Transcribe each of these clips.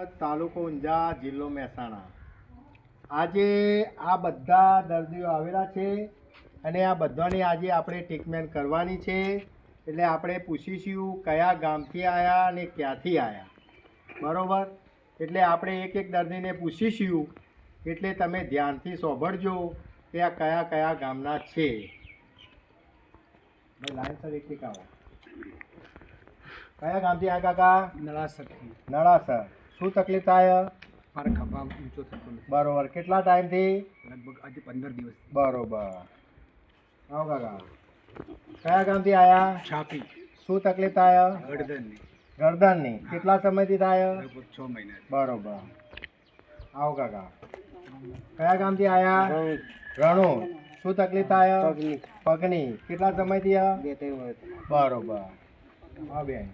તાલુકો ઊંઝા, જિલ્લો મહેસાણા. આજે આ બધા દર્દીઓ આવેલા છે અને આ બધાની આજે આપણે ટ્રીટમેન્ટ કરવાની છે. એટલે આપણે પૂછીશું કયા ગામથી આવ્યા અને ક્યાંથી આવ્યા, બરાબર? એટલે આપણે એક એક દર્દીને પૂછીશું, એટલે તમે ધ્યાનથી સાંભળજો કે આ કયા કયા ગામના છે. ભાઈ લાઈન એક એક આવો. કયા ગામથી આવ્યા કાકા? નળાસર. નળાસર. શું તકલીફ થાય? મારા ખભા ઊંચો થતો નથી. બરોબર. કેટલા ટાઈમથી? લગભગ આજે 15 દિવસ. બરોબર. આવો કાકા. કયા ગામથી આવ્યા? છાપી. શું તકલીફ થાય? ગરદનની. ગરદનની. કેટલા સમયથી થાય? લગભગ 6 મહિના. બરોબર. આવો કાકા. કયા ગામથી આવ્યા? રણુજ. શું તકલીફ થાય? પગની. કેટલા સમયથી? 2-3 વર્ષ. બરોબર. હા બેન.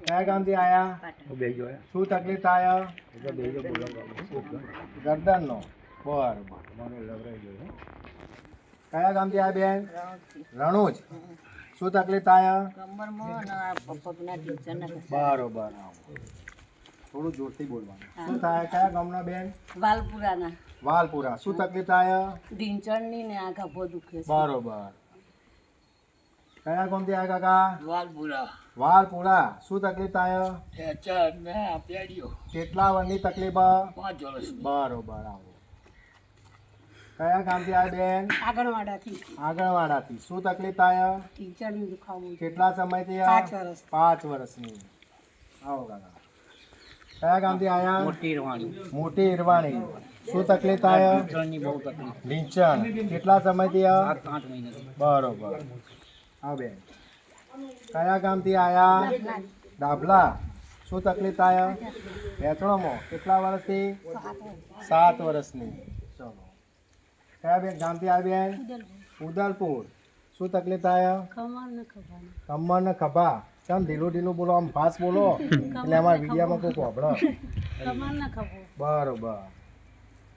કયા ગામથી આવ્યા? શું તકલીફ થાય? ગરદનનો. બરોબર. કયા ગામથી આવ્યા બેન? રણુજ. શું તકલીફ થાય? બરોબર. થોડું જોરથી બોલવાનું. શું થાય? કયા ગામના બેન? વાલપુરાના. વાલપુરા. શું તકલીફ થાય? ઢીંચણની ને આ ગભો દુખે છે. બરોબર. કયા ગામથી આવ્યા કાકા? વાલપુરા. વાલપુરા. શું તકલીફ થાય? ફ્રેક્ચર ને આ પેડીઓ. કેટલા વર્ષની તકલીફ? 5 વર્ષ. બરોબર. આવો. કયા ગામથી આવ્યા બેન? આગળવાડાથી. આગળવાડાથી. શું તકલીફ થાય? ઢીંચણની દુખાવો છે. કેટલા સમયથી? 5 વર્ષ. 5 વર્ષની. આવો કાકા. કયા ગામથી આવ્યા? મોટી રવાણી. મોટી ઈરવાણી. શું તકલીફ થાય? ઢીંચણની બહુ તકલીફ. ઢીંચણ. કેટલા સમયથી? 7-8 મહિના. બરોબર. હા બેન. કયા ગામથી આવ્યા? ડાભલા. શું તકલીફ થાય? વેચણોમાં. કેટલા વર્ષથી? 7 વર્ષની. ચલો. કયા બેન ગામથી આવી બેન? ઉદલપુર. શું તકલીફ થાય? કમર ને ખભા. કેમ ઢીલું ઢીલું બોલો, આમ ફાસ્ટ બોલો એટલે અમારા વિડીયોમાં કોઈ પ્રોબ્લેમ. બરોબર.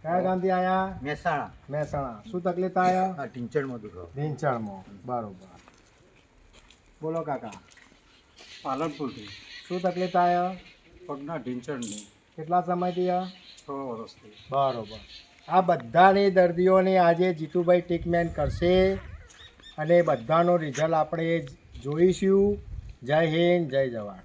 કયા ગામથી આવ્યા? મહેસાણા. મહેસાણા. શું તકલીફ થાય? આ ઢીંચણમાં દુખાવો. ઢીંચણમાં. બરોબર. બોલો કાકા. પાલનપુરથી. શું તકલીફ થાય? પગના ઢીંચણની. કેટલા સમયથી? 6 વર્ષથી. બરોબર. આ બધાની દર્દીઓને આજે જીતુભાઈ ટ્રીટમેન્ટ કરશે અને બધાનો રિઝલ્ટ આપણે જોઈશું. જય હિન્દ, જય જવાન.